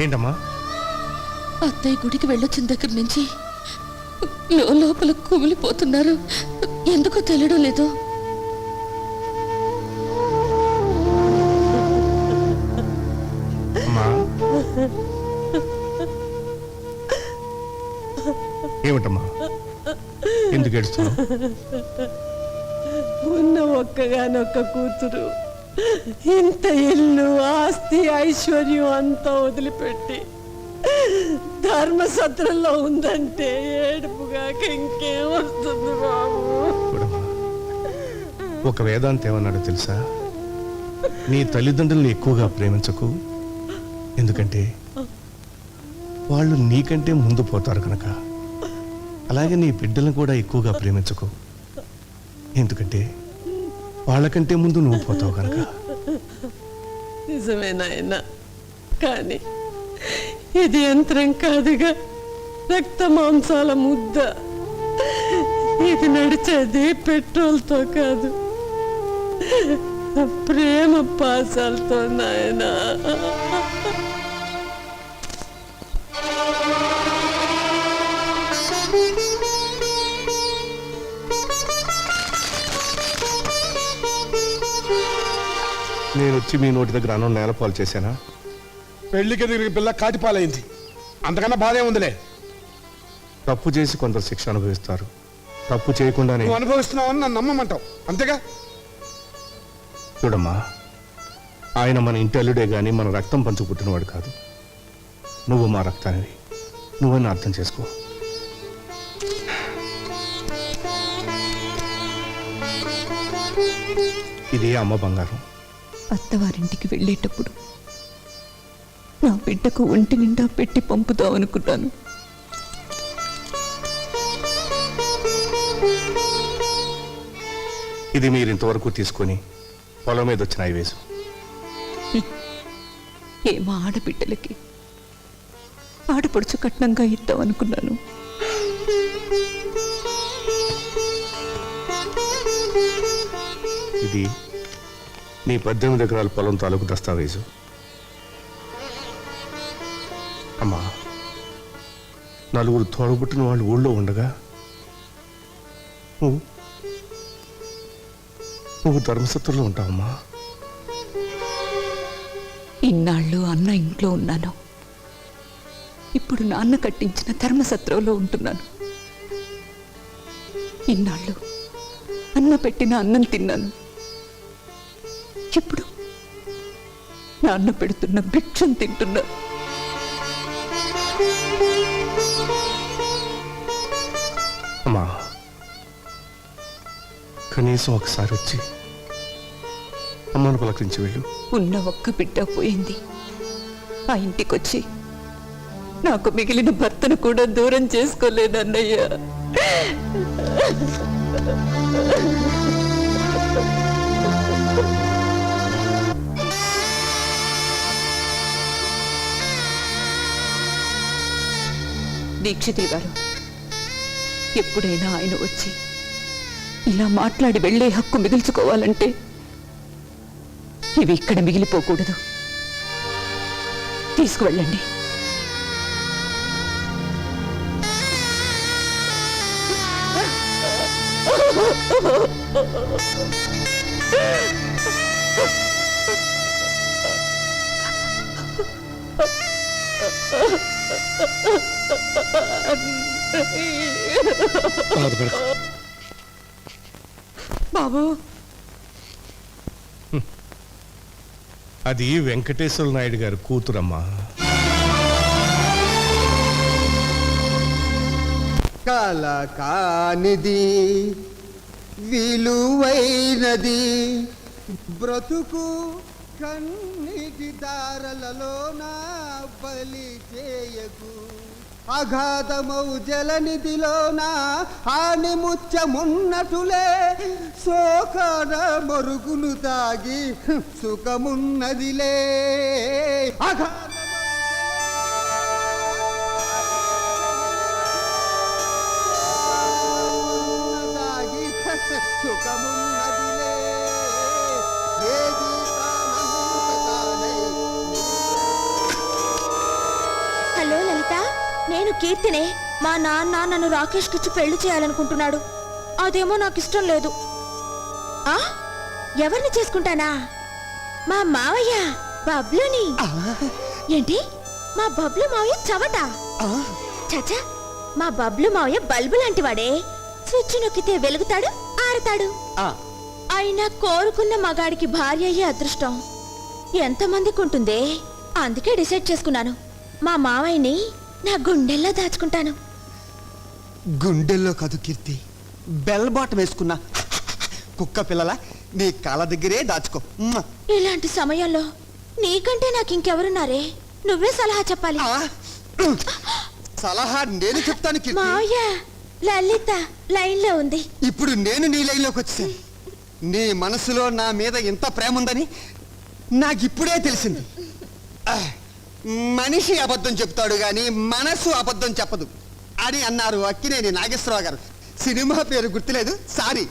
ఏంటమ్మా? అత్తయ్య గుడికి వెళ్ళొచ్చిన దగ్గర నుంచి లోపల కుమిలిపోతున్నారు. ఎందుకో తెలియడం లేదు. అమ్మా, ఏమిటమ్మా ఎందుకు ఏడుస్తున్నావు? ఉన్న ఒక్కగానొక్క కూతురు ఇంత ఇల్లు ఆస్తి ఐశ్వర్యం అంతా వదిలిపెట్టి ధర్మసత్రంలో ఉందంటే ఏడుపుగాక ఇంకేమొస్తుంది బాబు? ఒక వేదాంత ఏమన్నాడో తెలుసా? నీ తల్లిదండ్రులను ఎక్కువగా ప్రేమించకు, ఎందుకంటే వాళ్ళు నీకంటే ముందు పోతారు కనుక. అలాగే నీ బిడ్డలను కూడా ఎక్కువగా ప్రేమించకు, ఎందుకంటే వాళ్ళకంటే ముందు నువ్వు పోతావు కనుక. నిజమే నాయనా, కానీ ఇది యంత్రం కాదుగా, రక్త మాంసాల ముద్ద. ఇది నడిచేది పెట్రోల్తో కాదు, ప్రేమ పాసాలతో నాయనా. నేను వచ్చి మీ నోటి దగ్గర అన్నం నేలపాలు చేశానా? పెళ్లికి ఎదిగిన పిల్ల కాటిపాలైంది, అంతకన్నా బాధే ఉందిలే. తప్పు చేసి కొందరు శిక్ష అనుభవిస్తారు, తప్పు చేయకుండానే. నువ్వు అనుభవిస్తున్నావని నన్ను నమ్మమంటావు, అంతేగా? చూడమ్మా, ఆయన మన ఇంటి అల్లుడే గాని మన రక్తం పంచు పుట్టినవాడు కాదు. నువ్వు మా రక్తానివి, నువ్వని అర్థం చేసుకో. ఇదే అమ్మ బంగారం. అత్తవారింటికి వెళ్ళేటప్పుడు నా బిడ్డకు ఒంటి నిండా పెట్టి పంపుదాం అనుకున్నాను. ఇది మీరు ఇంతవరకు తీసుకొని పొలం మీద వచ్చిన ఐవేసు. ఏమా ఆడబిడ్డలకి ఆడపడుచు కట్నంగా ఇద్దాం అనుకున్నాను. ఇది నీ 18 ఎకరాల పొలం తాలూకు దస్తావేజు. అమ్మా, నలుగురు తోడబుట్టిన వాళ్ళు ఊళ్ళో ఉండగా నువ్వు ధర్మసత్రంలో ఉంటావమ్మా. ఇన్నాళ్ళు అన్న ఇంట్లో ఉన్నాను, ఇప్పుడు నాన్న కట్టించిన ధర్మసత్రంలో ఉంటున్నాను. ఇన్నాళ్ళు అన్న పెట్టిన అన్నం తిన్నాను, ఇప్పుడు నాన్న పెడుతున్న భిక్షం తింటున్నా. అమ్మా, కనీసం ఒకసారి వచ్చి అమ్మను పలకరించి వెళ్ళు. ఉన్న ఒక్క బిడ్డ పోయింది, ఆ ఇంటికొచ్చి నాకు మిగిలిన భర్తను కూడా దూరం చేసుకోలేదన్నయ్యా. దీక్షితులు గారు, ఎప్పుడైనా ఆయన వచ్చి ఇలా మాట్లాడి వెళ్లే హక్కు మిగిల్చుకోవాలంటే ఇవి ఇక్కడ మిగిలిపోకూడదు. తీసుకువెళ్ళండి. బాబు, అది వెంకటేశ్వర నాయుడు గారి కూతురమ్మా. కల కానిది విలువైనది బ్రతుకు కన్నీటి దారలలోన బలి చేయకు, అగాధమౌ జలనిధిలోన హాని ముచ్చమున్నటులే, శోకాన మరుగును తాగి సుఖమున్నదిలే. తాగి సుఖమున్నదిలే. ఏది హలో లలిత, నేను కీర్తినే. మా నాన్న నన్ను రాకేష్ కిచ్చి పెళ్లి చేయాలనుకుంటున్నాడు. అదేమో నాకు ఇష్టం లేదు. ఆ ఎవరిని చేసుకుంటానా? మా మావయ్య బబ్లుని. ఏంటి, మా బబ్లు మావయ్య చవట? చచ్చా, మా బబ్లు మావయ్య బల్బు లాంటి వాడే. స్విచ్ నొక్కితే వెలుగుతాడు, ఆడతాడు. అయినా కోరుకున్న మగాడికి భార్య అయ్యే అదృష్టం ఎంతమందికి ఉంటుందే. అందుకే డిసైడ్ చేసుకున్నాను, మా మావయ్యని నా గుండెల్లో దాచుకుంటాను. గుండెల్లో కాదు కీర్తి, బెల్ బాటం వేసుకున్న కుక్క పిల్లల నీ కాళ్ళ దగ్గరే దాచుకో. ఇలాంటి సమయంలో నీకంటే నాకు ఇంకెవరున్నారే? నువ్వే సలహా చెప్పాలి. సలహా నేను చెప్తాను కీర్తి. మావయ్య, లలిత లైన్ లో ఉంది. ఇప్పుడు నేను నీ లైన్లోకి వచ్చాను. నీ మనసులో నా మీద ఎంత ప్రేమ ఉందని నాకు ఇప్పుడే తెలిసింది. మనిషి అబద్ధం చెప్తాడు గాని మనసు అబద్ధం చెప్పదు అని అన్నారు అక్కినేని నాగేశ్వరరావు గారు. సినిమా పేరు గుర్తులేదు, సారీ.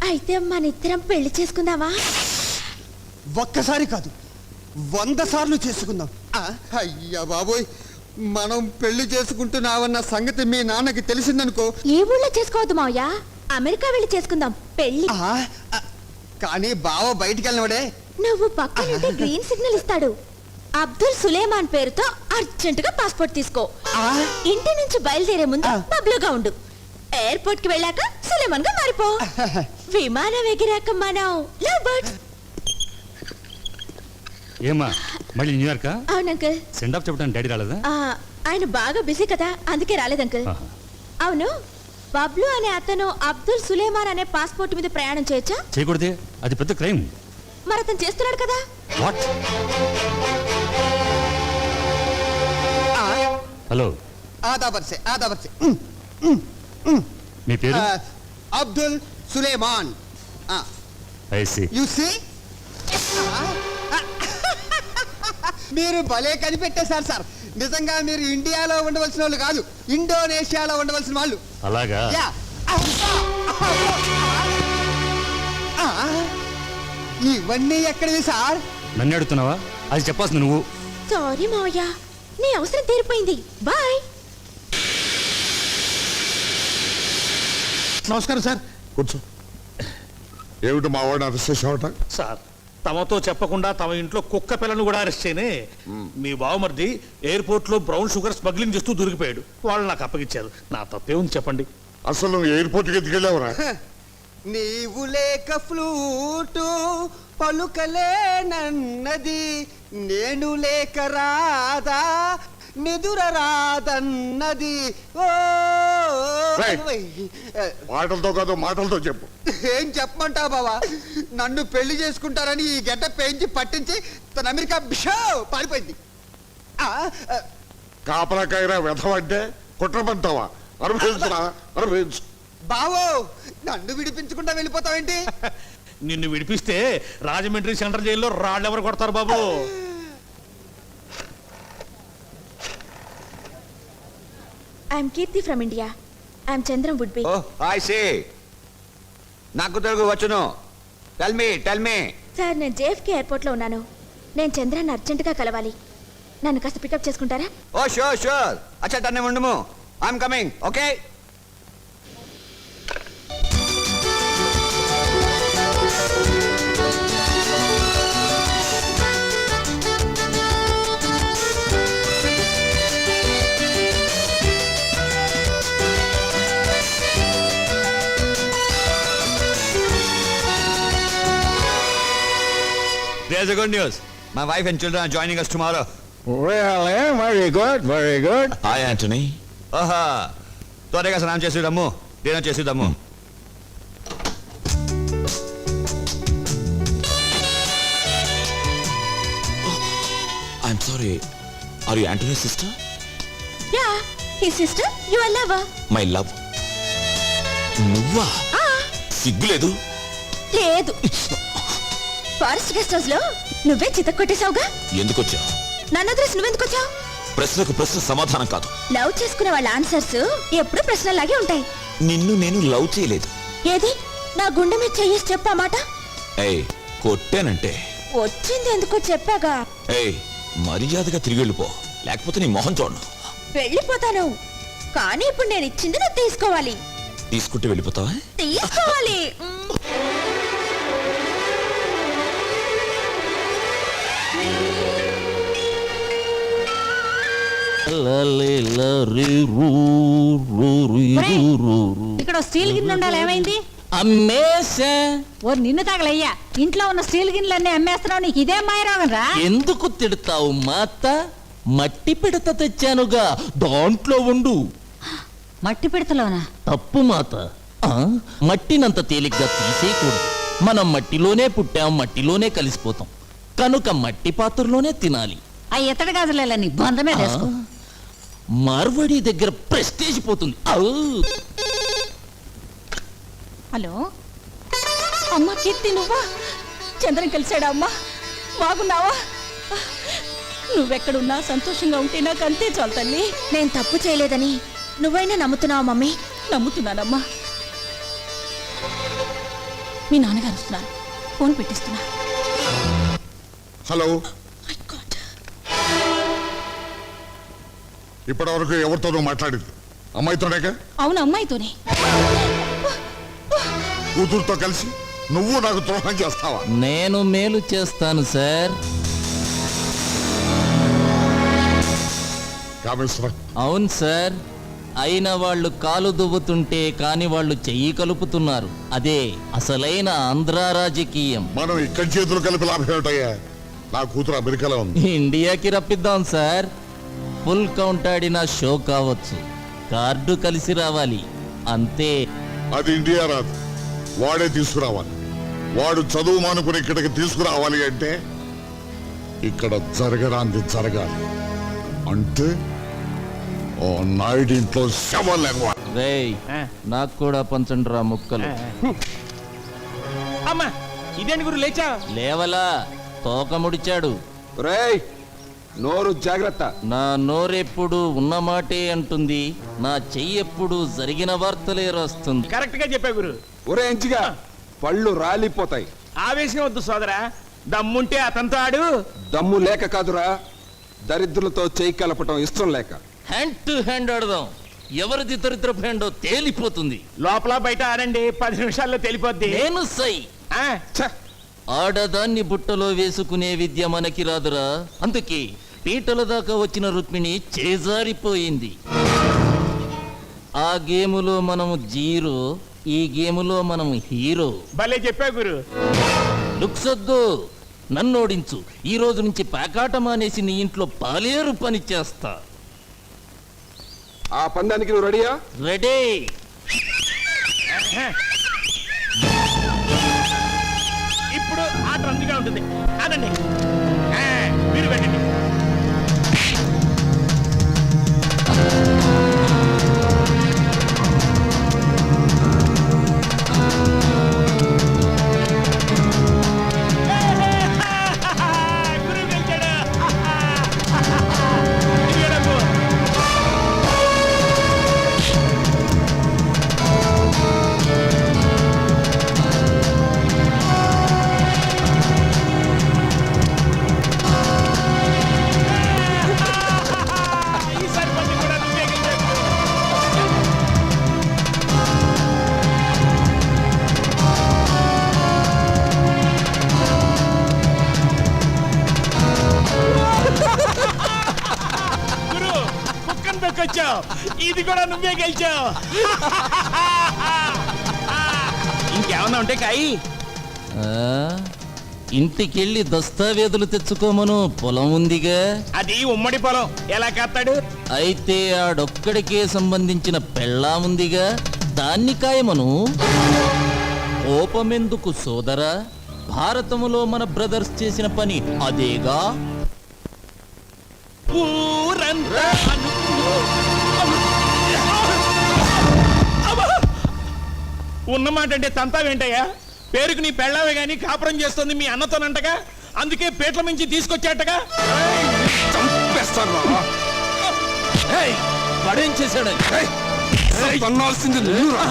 అయితే మన ఇద్దరం పెళ్లి చేసుకుందామా? ఒక్కసారి కాదు, 100 సార్లు చేసుకుందాం. అయ్యా బాబోయ్, మనం పెళ్లి చేసుకుంటున్నావన్న సంగతి మీ నాన్నకి తెలిసిందనుకో. ఈ ఊళ్ళో చేసుకోవద్దు మావయ్య, అమెరికా వెళ్ళి చేసుకుందాం పెళ్లి. కానీ బావ బయటికి వెళ్ళినవాడే. నువ్వు పక్కనుంటే గ్రీన్ సిగ్నల్ ఇస్తాడు. అబ్దుల్ సులేమాన్ పేరుతో అర్జెంటుగా పాస్పోర్ట్ తీసుకో. ఇంటి నుంచి బయలుదేరే ముందు బబ్లుగా ఉండు. ఎయిర్పోర్ట్ కి వెళ్ళాక సులేమాన్ గా మారిపో. విమానం ఎగిరాక మనం లవ్ బర్డ్స్. ఏమా మళ్ళీ న్యూయార్క్? అవును అంకుల్. సెండ్ ఆఫ్ చెప్పడానికి డాడీ రాలేదా? ఆయన బాగా బిజీ కదా, అందుకే రాలేదు అంకుల్. అవును, బబ్లు అనే అతను అబ్దుల్ సులేమాన్ అనే పాస్పోర్ట్ మీద ప్రయాణం చేయొచ్చా? చేయకూడదే, అది పెద్ద క్రైమ్. మరి అతను చేస్తున్నాడు కదా. వాట్? హలో, ఆదాబర్సే ఆదాబర్సే. మీ పేరు? Abdul Suleman. I see. You see, మీరు భలే కనిపెట్టేశారు సార్. నిజంగా మీరు ఇండియాలో ఉండవలసిన వాళ్ళు కాదు, ఇండోనేషియాలో ఉండవలసిన వాళ్ళు. అలాగా? ఇవన్నీ ఎక్కడివి సార్? నన్ను అడుగుతున్నావా? అది చెప్పాల్సింది నువ్వు. సారీ మావయ్య, నీ అవసరం తీరిపోయింది. బాయ్. నమస్కారం సార్. కూర్చో. ఏమిటి మా వాడిని అరెస్ట్ చేసావట? సార్, తమతో చెప్పకుండా తమ ఇంట్లో కుక్క పిల్లను కూడా అరెస్ట్ చేయనే. మీ బావమరిది ఎయిర్పోర్ట్ లో బ్రౌన్ షుగర్ స్మగ్లింగ్ చేస్తూ దొరికిపోయాడు. వాళ్ళు నాకు అప్పగించారు. నా తప్పే ఉంది చెప్పండి. అసలు నువ్వు ఎయిర్పోర్ట్కి ఎత్తుకెళ్ళావురా? నీవు లేక ఫ్లూటు పలుకలేనన్నది, నేను లేక రాదా నిదుర రాదన్నది. మాటలతో కాదు, మాటలతో చెప్పు. ఏం చెప్పమంటావు బావా? నన్ను పెళ్లి చేసుకుంటారని ఈ గడ్డ పెంచి పట్టించి తన అమెరికా బిషో పారిపోయింది. కాపలాకాయరా వెధవంటే కుట్రపంటావా? అనుభవించురా, అనుభవించు. బావో, నన్ను విడిపించకుండా వెళ్ళిపోతావేంటి? నిన్ను విడిపిస్తే రాజమండ్రి సెంట్రల్ జైల్లో రాళ్ళు ఎవరు కొడతారు బాబు? I'm Keerthi from India. I'm Chandram would be. I see. నాకు తెలుగు వచ్చును. Tell me. సార్, నేను జేఎఫ్కే ఎయిర్పోర్ట్ లో ఉన్నాను. నేను చంద్రాన్ని అర్జెంటుగా కలవాలి. నన్ను కాస్త పికప్ చేసుకుంటారా? Oh sure. అచ్చా, తన్నే ఉండము. I'm coming. Okay. There's a good news. My wife and children are joining us tomorrow. Really? Very good, very good. Hi, Anthony. ఓహా, త్వరగా స్నానం చేసేద్దాము, డిన్నర్ చేసేద్దాము. I'm sorry, are you Antony sister? Yeah he sister you are lover. My love. నువ్వా? సిగ్గులేదు? లేదు. Forest guest house లో నువ్వే చితక్ కొట్టేశావుగా. ఎందుకు వచ్చావు? నన్ను అడ్రస్ నువ్వెందుకు వచ్చావు? ప్రశ్నకు ప్రశ్న సమాధానం కాదు. లవ్ చేసుకునే వాళ్ళ ఆన్సర్స్ ఎప్పుడు ప్రశ్నలాగే ఉంటాయి. నిన్ను నేను లవ్ చేయలేదు. ఏది నా గుండె మీద చెయ్యేసి చెప్పా మాట. ఏయ్, కొట్టానంటే వచ్చింది ఎందుకో చెప్పాగా. ఏయ్, మర్యాదగా తిరిగి వెళ్ళిపో, లేకపోతే నీ మొహం చూడను. వెళ్ళిపోతాను, కానీ ఇప్పుడు నేను ఇచ్చింది నువ్వు తీసుకోవాలి. తీసుకుంటే వెళ్ళిపోతావా? తీసుకోవాలి. ఇక్కడ స్టీల్ గిన్నె ఉండాలి, ఏమైంది? అమ్మేసా. ఓ నిన్ను తగలయ్యా, ఇంట్లో ఉన్న స్టీల్ గిన్నెలన్నీ అమ్మేస్తున్నావు, నీకు ఇదే మాయరోగం రా. ఎందుకు తిడతావు మాత? మట్టి పిడత తెచ్చానుగా, దాంట్లో ఉండు. మట్టి పిడతలోనా? తప్పు మాత. మట్టినంత తేలిగ్గా తీసేయకూడదు. మనం మట్టిలోనే పుట్టాం, మట్టిలోనే కలిసిపోతాం, కనుక మట్టి పాత్రలోనే తినాలి. ఆ ఎత్తడి గాజులేలా నీ బంధమే వేసుకో. మార్వాడి దగ్గర ప్రెస్టేజ్ పోతుంది. హలో అమ్మా, కీర్తి నువ్వా? చంద్రం కలిసాడా అమ్మా? బాగున్నావా? నువ్వెక్కడున్నా సంతోషంగా ఉంటే నాకు అంతే చాలు తల్లి. నేను తప్పు చేయలేదని నువ్వైనా నమ్ముతున్నావా మమ్మీ? నమ్ముతున్నానమ్మా. మీ నాన్నగారు వస్తున్నారు, ఫోన్ పెట్టిస్తున్నా. హలో. ఇప్పటివరకు ఎవరితోనూ మాట్లాడింది? అమ్మాయితోనేగా? అవును, అమ్మాయితోనే. కూతురుతో కలిసి నువ్వు నాకు ద్రోహం చేస్తావా? నేను మేలు చేస్తాను సార్. కామేశ్వర. అవును సార్. అయిన వాళ్ళు కాలు దువ్వుతుంటే కాని వాళ్ళు చెయ్యి కలుపుతున్నారు. అదే అసలైన ఆంధ్ర రాజకీయం. మనం ఇక్కడ చేతులు కలిపి లాభం ఏమిటయ్యా? నా కూతురు అమెరికాలో ఉంది. ఇండియాకి రప్పిద్దాం సార్. ఫుల్ కౌంట్ ఆడిన షో కావచ్చు, కార్డు కలిసి రావాలి అంతే. అది ఇండియా రాదు, వాడే తీసుకురావాలి. వాడు చదువు మానుకుని ఇక్కడికి తీసుకురావాలి అంటే ఇక్కడ జరగడానికి జరగాలి. అంటే ఓ నాయుడు ఇంట్లో శవం లేకపోవాలి. రేయ్, నాకు కూడా పంచండి రా ముక్కలు. అమ్మా, ఇదేంటి గురు లేచా? లేవలా, తోక ముడిచాడు. రేయ్, నోరు జాగ్రత్త. నా నోరెప్పుడు ఉన్నమాటే అంటుంది, నా చెయ్యి ఎప్పుడు జరిగిన వార్తలే రాస్తుంది. కరెక్ట్ గా చెప్పా గురు. ఒరే ఎంచిగా, పళ్ళు రాలిపోతాయి. ఆవేశం వద్దు సోదరా, దమ్ముంటే అతనితో ఆడు. దమ్ము లేక కాదురా, దరిద్రులతో చేయి కలపటం ఇష్టం లేక. హ్యాండ్ టు హ్యాండ్ ఆడదాం, ఎవరిది దరిద్రపు హ్యాండో తేలిపోతుంది. లోపల బయట ఆడండి, 10 నిమిషాల్లో తెలిపోద్ది. నేను సై. ఛ, ఆడదాన్ని బుట్టలో వేసుకునే విద్య మనకి రాదురా. అందుకే పీటల దాకా వచ్చిన రుక్మిణి చేజారిపోయింది. ఆ గేములో మనము జీరో, ఈ గేములో మనం హీరో. భలే చెప్పా గురు. లుక్సొద్దు, నన్ను ఓడించు. ఈ రోజు నుంచి పేకాట మానేసి నీ ఇంట్లో పాలేరు పని చేస్తా. ఆ పందానికి నువ్వు రెడీయా? రెడీ. ఇప్పుడు ఆట రంజుగా ఉంటుంది. అదండి, మీరు పెట్టండి. గురువు గెలిచాడు. ఇదిగోడమ్ము. ఈసారి పని కూడా నువ్వే గెలిచావు. గురు, కుక్కను దొక్కొచ్చావు, ఇది కూడా నువ్వే గెలిచావు. ఇంకేమన్నా ఉంటే కాయి. ఇంటికెళ్ళి దస్తావేదులు తెచ్చుకోమను, పొలం ఉందిగా. అది ఉమ్మడి పొలం, ఎలా కాస్తాడు? అయితే ఆడొక్కడికే సంబంధించిన పెళ్ళా ఉందిగా, దాన్ని కాయమను. కోపమెందుకు సోదరా? భారతములో మన బ్రదర్స్ చేసిన పని అదేగా. ఊరంతా ఉన్నమాట అంటే తంతావేంటయ్యా? పేరుకు నీ పెళ్ళావే గాని కాపురం చేస్తుంది మీ అన్నతోనంటగా, అందుకే పేట్ల మించి తీసుకొచ్చాటగా. చంపేస్తాను రా. ఏయ్, వాడేం చేశాడని తన్నాల్సింది నువ్వు రా.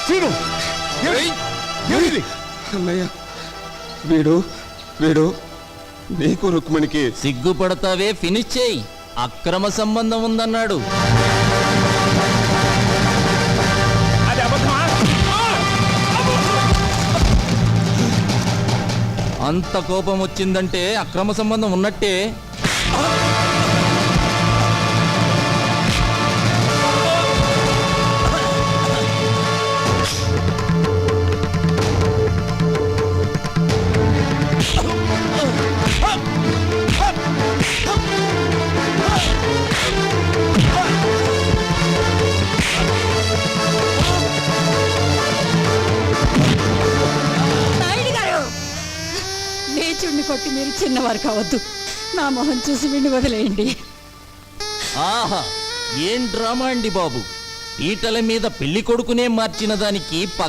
శ్రీను, ఏమిటి? అన్నయ్య, వీడు వీడు నీకు రుక్మిణికి సిగ్గుపడతావే, ఫినిష్ చేయి. అక్రమ సంబంధం ఉందన్నాడు. అది అబద్ధమా? అంత కోపం వచ్చిందంటే అక్రమ సంబంధం ఉన్నట్టే. నీచుడిని కొట్టి మీరు చిన్నవారు కావద్దు. నా మొహం చూసి విండి వదిలేయండి. ఆహా, ఏం డ్రామా అండి బాబు. పీటల మీద పెళ్లి కొడుకునే మార్చిన దానికి